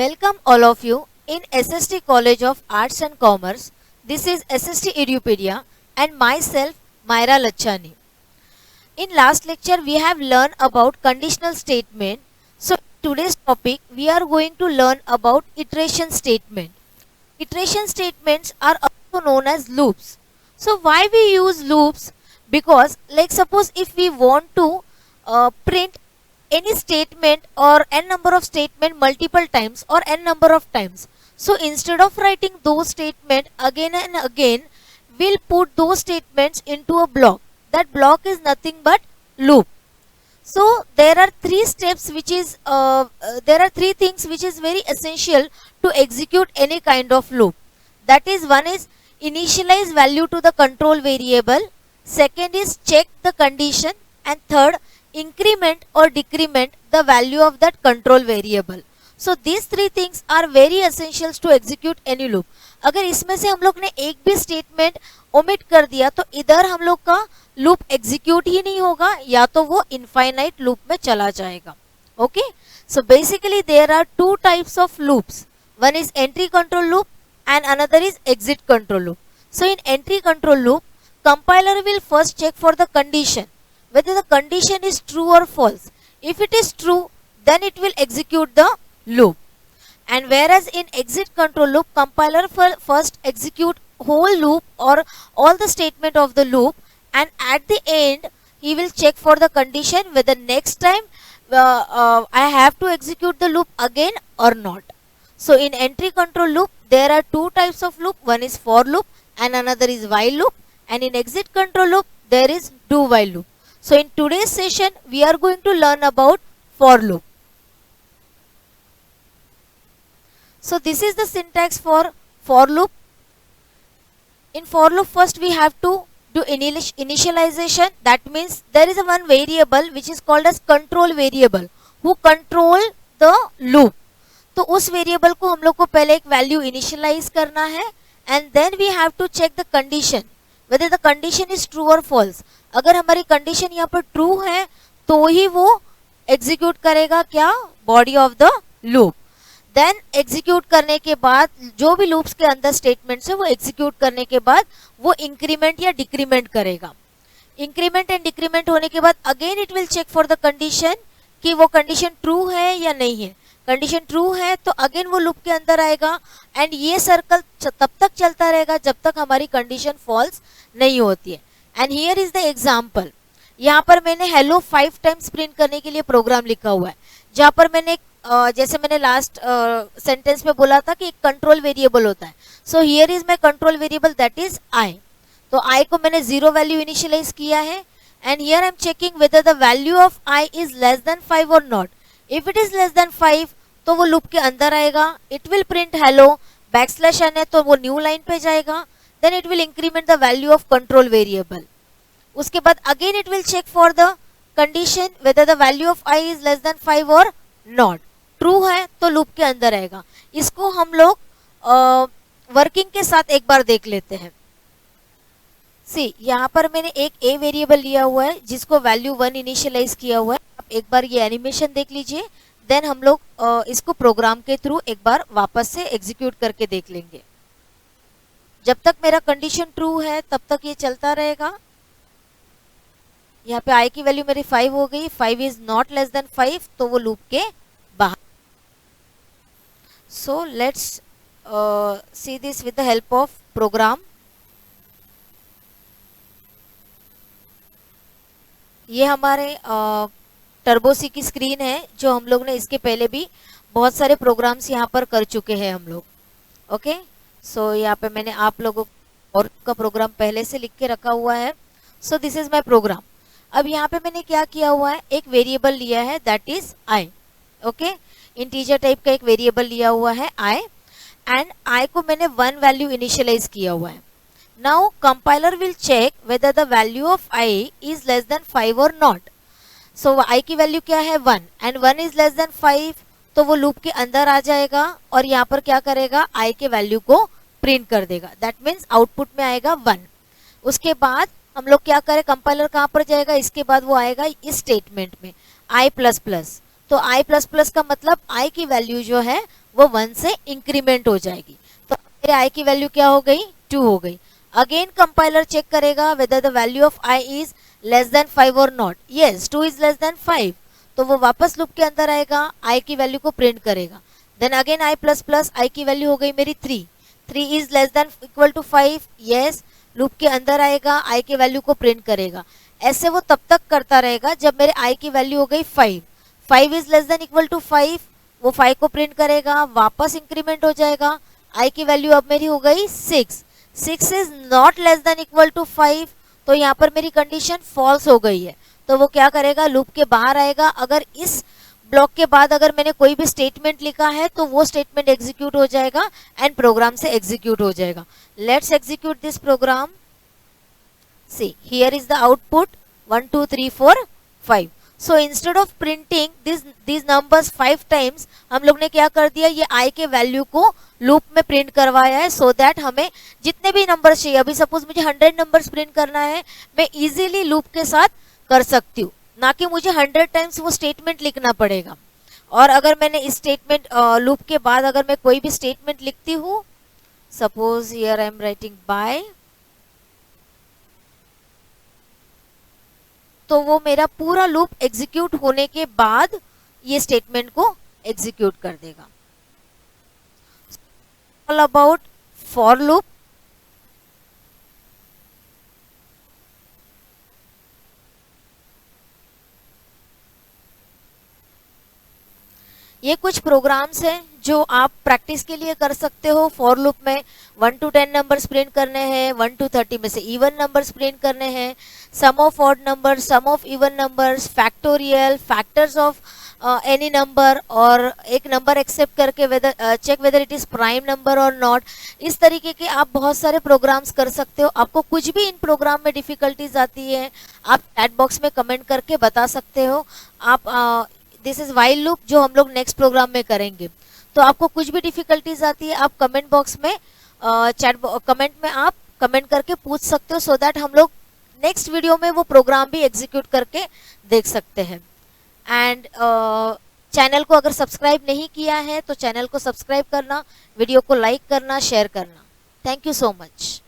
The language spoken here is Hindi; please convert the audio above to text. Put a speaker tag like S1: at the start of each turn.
S1: Welcome all of you in SST College of Arts and Commerce. This is SST Edupedia and myself Myra Lachani. In last lecture we have learned about conditional statement. So today's topic we are going to learn about iteration statement. Iteration statements are also known as loops. So why we use loops? Because like suppose if we want to print any statement or n number of statement multiple times or n number of times. So instead of writing those statements again and again, we'll put those statements into a block. That block is nothing but loop. So there are three steps which is there are three things which is very essential to execute any kind of loop. That is, one is initialize value to the control variable, second is check the condition, and third increment or decrement the value of that control variable. So these three things are very essentials to execute any loop. अगर इसमें से हम लोग ने एक भी स्टेटमेंट ओमिट कर दिया तो इधर हम लोग का लूप एग्जीक्यूट ही नहीं होगा या तो वो इनफाइनाइट लूप में चला जाएगा. Okay, so basically there are two types of loops. One is entry control loop and another is exit control loop. So in entry control loop, compiler will first check for the condition, whether the condition is true or false. If it is true, then it will execute the loop. And whereas in exit control loop, compiler first execute whole loop or all the statement of the loop, and at the end he will check for the condition whether next time I have to execute the loop again or not. So in entry control loop, there are two types of loop. One is for loop and another is while loop. And in exit control loop, there is do while loop. So in today's session, we are going to learn about for loop. So this is the syntax for loop. In for loop, first we have to do initialization. That means there is a one variable which is called as control variable who control the loop. तो उस वेरिएबल को हम लोग को पहले एक वैल्यू इनिशियलाइज करना है and then we have to check the condition whether the condition is true और फॉल्स. अगर हमारी कंडीशन यहाँ पर ट्रू है तो ही वो एग्जीक्यूट करेगा क्या, body of the loop. Then execute करने के बाद जो भी लूप्स के अंदर स्टेटमेंट्स है वो एग्जीक्यूट करने के बाद वो इंक्रीमेंट या डिक्रीमेंट करेगा. इंक्रीमेंट एंड डिक्रीमेंट होने के बाद again it will check for the condition कि वो कंडीशन ट्रू है या नहीं है. कंडीशन ट्रू है तो अगेन वो लूप के अंदर आएगा एंड ये सर्कल तब तक चलता रहेगा जब तक हमारी कंडीशन फॉल्स नहीं होती है. And here is the example. यहाँ पर मैंने हेलो 5 टाइम्स प्रिंट करने के लिए प्रोग्राम लिखा हुआ है, जहाँ पर मैंने जैसे मैंने लास्ट सेंटेंस में बोला था कि एक कंट्रोल वेरिएबल होता है. So here is my control variable that is i. तो आई को मैंने 0 वैल्यू इनिशियलाइज किया है and here I am checking whether the value of i is less than 5 और not. If it is less than 5 तो वो लूप के अंदर आएगा, it will print hello, backslash n है तो वो न्यू लाइन पे जाएगा, then it will increment the value of control variable. उसके बाद again it will check for the condition whether the value of i is less than 5 और नॉट. ट्रू है तो लूप के अंदर आएगा. इसको हम लोग वर्किंग के साथ एक बार देख लेते हैं. सी यहाँ पर मैंने एक ए वेरिएबल लिया हुआ है जिसको वैल्यू 1 इनिशियलाइज किया हुआ है. आप एक बार ये एनिमेशन देख लीजिए, देन हम लोग इसको प्रोग्राम के थ्रू एक बार वापस से एग्जीक्यूट करके देख लेंगे. जब तक मेरा कंडीशन ट्रू है तब तक ये चलता रहेगा. यहाँ पे आई की वैल्यू मेरी 5 हो गई, 5 इज नॉट लेस देन 5 तो वो लूप के बाहर. So let's see this with the help of program. ये हमारे टर्बोसी की स्क्रीन है जो हम लोग ने इसके पहले भी बहुत सारे प्रोग्राम्स यहाँ पर कर चुके हैं हम लोग. ओके, सो यहाँ पे मैंने आप लोगों और का प्रोग्राम पहले से लिख के रखा हुआ है. So this is my program. अब यहाँ पे मैंने क्या किया हुआ है, एक वेरिएबल लिया है that is I. Okay, integer type का एक वेरिएबल लिया हुआ है आई एंड आई को मैंने 1 वैल्यू इनिशियलाइज किया हुआ है. Now compiler will check whether the value of i is less than 5 और नॉट. सो आई की वैल्यू क्या है 1 एंड 1 इज लेस देन 5 तो वो लूप के अंदर आ जाएगा और यहाँ पर क्या करेगा, आई के वैल्यू को प्रिंट कर देगा. दैट मीन्स आउटपुट में आएगा 1. उसके बाद हम लोग क्या करें, कंपाइलर कहाँ पर जाएगा, इसके बाद वो आएगा इस स्टेटमेंट में आई प्लस प्लस. तो i प्लस प्लस का मतलब i की वैल्यू जो है वो 1 से इंक्रीमेंट हो जाएगी। तो मेरे i की वैल्यू क्या हो गई, 2 हो गई। अगेन कंपाइलर चेक करेगा weather the value of i is less than 5 और not. Yes, 2 is less than 5, तो वो वापस लूप के अंदर आएगा, i की वैल्यू को प्रिंट करेगा। Then again i plus plus, i की वैल्यू हो गई मेरी 3, 3 is less than equal to 5। Yes, loop के अंदर आएगा, i की वैल्यू को प्रिंट करेगा। ऐसे वो तब तक करता रहेगा जब मेरे i की वैल्यू हो गई 5, 5 is less than equal to 5, वो 5 को प्रिंट करेगा, वापस इंक्रीमेंट हो जाएगा, i की वैल्यू अब मेरी हो गई 6, 6 is not less than equal to 5, तो यहाँ पर मेरी कंडीशन फॉल्स हो गई है। तो वो क्या करेगा, लूप के बाहर आएगा। अगर इस ब्लॉक के बाद अगर मैंने कोई भी स्टेटमेंट लिखा है तो वो स्टेटमेंट एग्जीक्यूट हो जाएगा एंड प्रोग्राम से एग्जीक्यूट हो जाएगा। Let's execute this program. See, here is the output 1 2 3 4 5। So instead of printing these numbers 5 times, हम लोग ने क्या कर दिया, ये i के वैल्यू को लूप में प्रिंट करवाया है, सो दैट हमें जितने भी नंबर्स चाहिए, अभी सपोज मुझे 100 नंबर्स प्रिंट करना है, मैं इजीली लूप के साथ कर सकती हूँ, ना कि मुझे 100 टाइम्स वो स्टेटमेंट लिखना पड़ेगा। और अगर मैंने इस स्टेटमेंट लूप के बाद अगर मैं कोई भी स्टेटमेंट लिखती हूँ, suppose here I am writing by, तो वो मेरा पूरा लूप एग्जीक्यूट होने के बाद ये स्टेटमेंट को एग्जीक्यूट कर देगा। All about for loop. ये कुछ प्रोग्राम्स हैं जो आप प्रैक्टिस के लिए कर सकते हो। फॉर लूप में 1 to 10 नंबर्स प्रिंट करने हैं, 1 to 30 में से इवन नंबर्स प्रिंट करने हैं, sum of odd numbers, sum of even numbers, factorial, factors of any number, और एक नंबर एक्सेप्ट करके whether check whether it is prime number or not. इस तरीके के आप बहुत सारे प्रोग्राम्स कर सकते हो। आपको कुछ भी इन प्रोग्राम में डिफिकल्टीज आती है, आप चैट बॉक्स में कमेंट करके बता सकते हो। आप दिस इज व्हाइल लूप जो हम लोग नेक्स्ट प्रोग्राम में करेंगे। तो आपको कुछ भी डिफिकल्टीज आती है, आप कमेंट बॉक्स में कमेंट में आप कमेंट करके पूछ सकते हो, सो दैट हम लोग नेक्स्ट वीडियो में वो प्रोग्राम भी एग्जीक्यूट करके देख सकते हैं। एंड चैनल को अगर सब्सक्राइब नहीं किया है तो चैनल को सब्सक्राइब करना, वीडियो को लाइक करना, शेयर करना। Thank you so much.